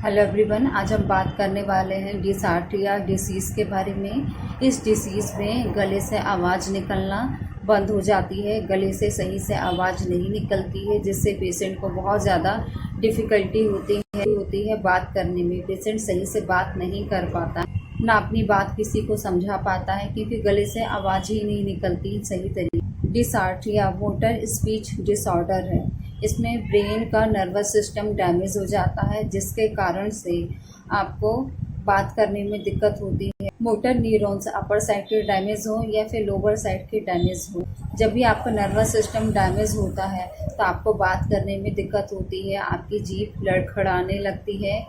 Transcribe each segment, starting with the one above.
Hello everyone, आज हम बात करने वाले हैं डिसार्ट्रिया डिसीज़ के बारे में। इस डिसीज़ में गले से आवाज़ निकलना बंद हो जाती है, गले से सही से आवाज़ नहीं निकलती है, जिससे पेशेंट को बहुत ज़्यादा डिफ़िकल्टी होती है बात करने में। पेशेंट सही से बात नहीं कर पाता, ना अपनी बात किसी को समझा पाता है, क्योंकि गले से आवाज़ ही नहीं निकलती सही तरीके। डिसार्ट्रिया मोटर स्पीच डिसऑर्डर है। इसमें ब्रेन का नर्वस सिस्टम डैमेज हो जाता है, जिसके कारण से आपको बात करने में दिक्कत होती है। मोटर न्यूरॉन्स अपर साइड के डैमेज हो या फिर लोअर साइड के डैमेज हो, जब भी आपका नर्वस सिस्टम डैमेज होता है तो आपको बात करने में दिक्कत होती है, आपकी जीभ लड़खड़ाने लगती है,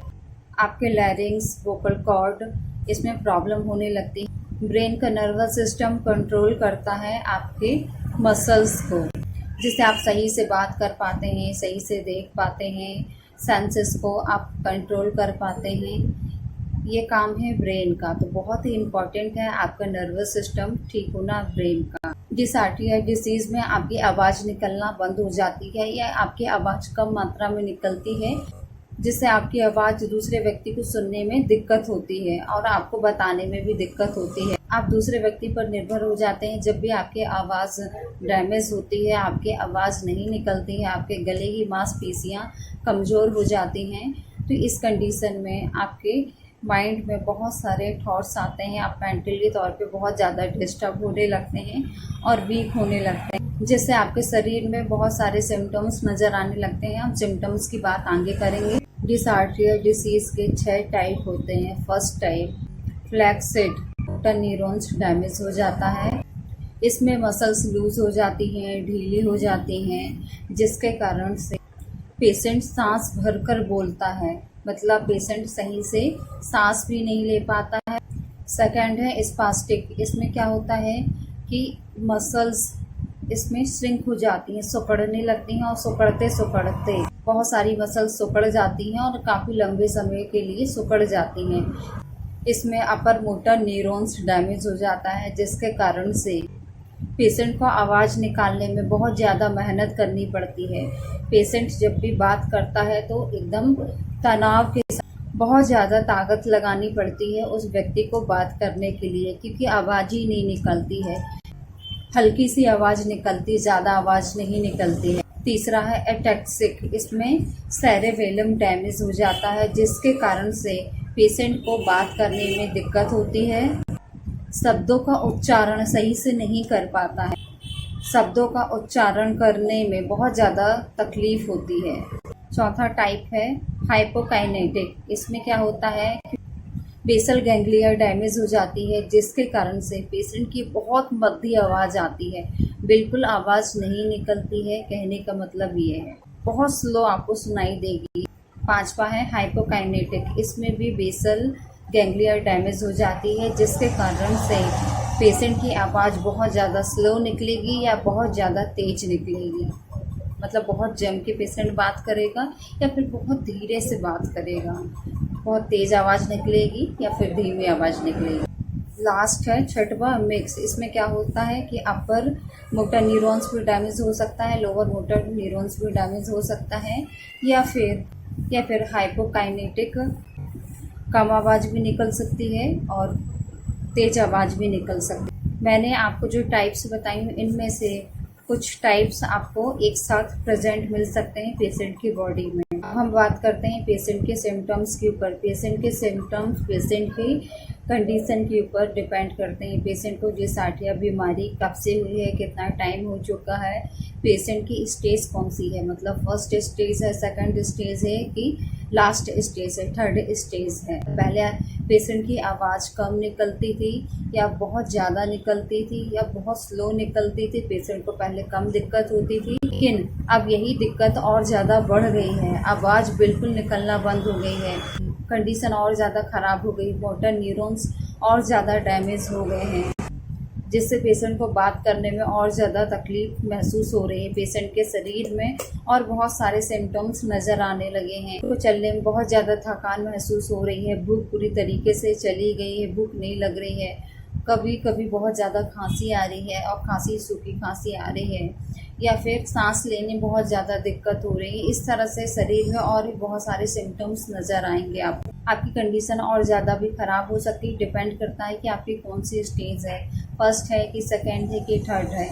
आपके लैरिंग्स, वोकल कॉर्ड इसमें प्रॉब्लम होने लगती है। ब्रेन का नर्वस सिस्टम कंट्रोल करता है आपके मसल्स को, जिससे आप सही से बात कर पाते हैं, सही से देख पाते हैं, सेंसेस को आप कंट्रोल कर पाते हैं। ये काम है ब्रेन का, तो बहुत ही इम्पॉर्टेंट है आपका नर्वस सिस्टम ठीक होना ब्रेन का। डिसार्ट्रिया डिसीज़ में आपकी आवाज़ निकलना बंद हो जाती है या आपकी आवाज़ कम मात्रा में निकलती है, जिससे आपकी आवाज़ दूसरे व्यक्ति को सुनने में दिक्कत होती है और आपको बताने में भी दिक्कत होती है। आप दूसरे व्यक्ति पर निर्भर हो जाते हैं जब भी आपकी आवाज़ डैमेज होती है, आपकी आवाज़ नहीं निकलती है, आपके गले की मांसपेशियां कमज़ोर हो जाती हैं। तो इस कंडीशन में आपके माइंड में बहुत सारे थॉट्स आते हैं, आप मेंटली तौर पे बहुत ज़्यादा डिस्टर्ब होने लगते हैं और वीक होने लगते हैं, जिससे आपके शरीर में बहुत सारे सिम्टम्स नज़र आने लगते हैं। हम सिम्टम्स की बात आगे करेंगे। डिसार्ट्रिया डिसीज़ के 6 टाइप होते हैं। First type flaccid, motor neurons damage हो जाता है। इसमें मसल्स लूज हो जाती हैं, ढीली हो जाती हैं, जिसके कारण से पेशेंट सांस भरकर बोलता है, मतलब पेशेंट सही से सांस भी नहीं ले पाता है। सेकंड है स्पास्टिक। इसमें क्या होता है कि मसल्स इसमें श्रिंक हो जाती हैं, सिकुड़ने लगती हैं और सिकुड़ते बहुत सारी मसल्स सिकुड़ जाती हैं और काफ़ी लंबे समय के लिए सिकुड़ जाती हैं। इसमें अपर मोटर न्यूरॉन्स डैमेज हो जाता है, जिसके कारण से पेशेंट को आवाज़ निकालने में बहुत ज़्यादा मेहनत करनी पड़ती है। पेशेंट जब भी बात करता है तो एकदम तनाव के साथ बहुत ज़्यादा ताकत लगानी पड़ती है उस व्यक्ति को बात करने के लिए, क्योंकि आवाज़ ही नहीं निकलती है। हल्की सी आवाज़ निकलती, ज़्यादा आवाज़ नहीं निकलती है। तीसरा है एटैक्सिक। इसमें सेरेबेलम डैमेज हो जाता है, जिसके कारण से पेशेंट को बात करने में दिक्कत होती है, शब्दों का उच्चारण सही से नहीं कर पाता है, शब्दों का उच्चारण करने में बहुत ज़्यादा तकलीफ होती है। चौथा टाइप है हाइपोकाइनेटिक। इसमें क्या होता है कि बेसल गैंग्लिया डैमेज हो जाती है, जिसके कारण से पेशेंट की बहुत मध्यम आवाज़ आती है, बिल्कुल आवाज़ नहीं निकलती है। कहने का मतलब ये है बहुत स्लो आपको सुनाई देगी। पांचवा है हाइपोकाइनेटिक। इसमें भी बेसल गैंग्लिया डैमेज हो जाती है, जिसके कारण से पेशेंट की आवाज़ बहुत ज़्यादा स्लो निकलेगी या बहुत ज़्यादा तेज निकलेगी, मतलब बहुत जम के पेशेंट बात करेगा या फिर बहुत धीरे से बात करेगा, बहुत तेज़ आवाज़ निकलेगी या फिर धीमी आवाज़ निकलेगी। लास्ट है छठवा मिक्स। इसमें क्या होता है कि अपर मोटर न्यूरॉन्स भी डैमेज हो सकता है, लोअर मोटर न्यूरॉन्स भी डैमेज हो सकता है, या फिर हाइपोकाइनेटिक कम आवाज़ भी निकल सकती है और तेज आवाज़ भी निकल सकती है। मैंने आपको जो टाइप्स बताई हूँ, इनमें से कुछ टाइप्स आपको एक साथ प्रेजेंट मिल सकते हैं पेशेंट की बॉडी में। हम बात करते हैं पेशेंट के सिम्टम्स के ऊपर। पेशेंट के सिम्टम्स पेशेंट की कंडीशन के ऊपर डिपेंड करते हैं। पेशेंट को डिसार्ट्रिया बीमारी कब से हुई है, कितना टाइम हो चुका है, पेशेंट की स्टेज कौन सी है, मतलब फर्स्ट स्टेज है, सेकंड स्टेज है कि लास्ट स्टेज है, थर्ड स्टेज है। पहले पेशेंट की आवाज़ कम निकलती थी या बहुत ज़्यादा निकलती थी या बहुत स्लो निकलती थी। पेशेंट को पहले कम दिक्कत होती थी, लेकिन अब यही दिक्कत और ज़्यादा बढ़ गई है, आवाज़ बिल्कुल निकलना बंद हो गई है, कंडीशन और ज़्यादा ख़राब हो गई, मोटर न्यूरॉन्स और ज़्यादा डैमेज हो गए हैं, जिससे पेशेंट को बात करने में और ज़्यादा तकलीफ महसूस हो रही है पेशेंट के शरीर में, और बहुत सारे सिम्टम्स नज़र आने लगे हैं। तो चलने में बहुत ज़्यादा थकान महसूस हो रही है, भूख पूरी तरीके से चली गई है, भूख नहीं लग रही है, कभी कभी बहुत ज़्यादा खांसी आ रही है और खांसी सूखी खांसी आ रही है, या फिर सांस लेने बहुत ज़्यादा दिक्कत हो रही है, इस तरह से शरीर में और भी बहुत सारे सिम्टम्स नज़र आएंगे आपको। आपकी कंडीशन और ज़्यादा भी ख़राब हो सकती है, डिपेंड करता है कि आपकी कौन सी स्टेज है, फर्स्ट है कि सेकेंड है कि थर्ड है।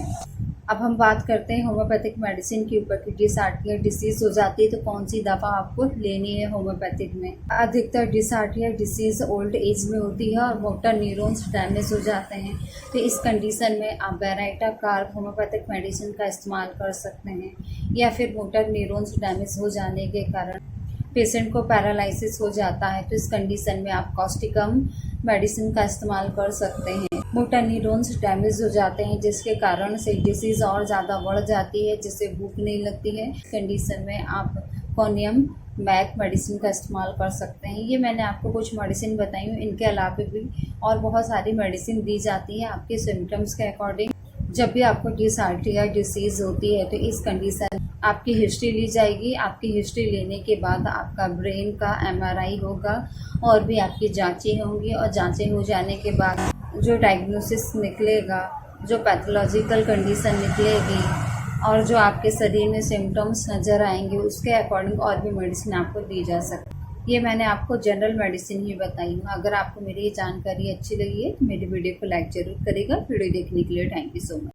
अब हम बात करते हैं होम्योपैथिक मेडिसिन के ऊपर कि डिसआर्ट्रिया डिसीज़ हो जाती है तो कौन सी दवा आपको लेनी है होम्योपैथिक में। अधिकतर डिसआर्ट्रिया डिसीज़ ओल्ड एज में होती है और मोटर न्यूरॉन्स डैमेज हो जाते हैं, तो इस कंडीशन में आप बेराइटा कार्ब होम्योपैथिक मेडिसिन का इस्तेमाल कर सकते हैं। या फिर मोटर न्यूरॉन्स डैमेज हो जाने के कारण पेशेंट को पैरालिसिस हो जाता है, तो इस कंडीशन में आप कॉस्टिकम मेडिसिन का इस्तेमाल कर सकते हैं। मोटर न्यूरॉन्स डैमेज हो जाते हैं जिसके कारण से डिसीज़ और ज़्यादा बढ़ जाती है, जिससे भूख नहीं लगती है। कंडीशन में आप कोनियम मैक मेडिसिन का इस्तेमाल कर सकते हैं। ये मैंने आपको कुछ मेडिसिन बताई हूँ, इनके अलावा भी और बहुत सारी मेडिसिन दी जाती है आपके सिम्टम्स के अकॉर्डिंग। जब भी आपको डिसआर्ट्रिया डिसीज़ होती है तो इस कंडीशन आपकी हिस्ट्री ली जाएगी। आपकी हिस्ट्री लेने के बाद आपका ब्रेन का MRI होगा और भी आपकी जांचें होंगी, और जांचें हो जाने के बाद जो डायग्नोसिस निकलेगा, जो पैथोलॉजिकल कंडीशन निकलेगी और जो आपके शरीर में सिम्टम्स नज़र आएंगे, उसके अकॉर्डिंग और भी मेडिसिन आपको दी जा सकती है। ये मैंने आपको जनरल मेडिसिन ही बताई हूँ। अगर आपको मेरी ये जानकारी अच्छी लगी है तो मेरी वीडियो को लाइक ज़रूर करिएगा। वीडियो देखने के लिए थैंक यू सो मच।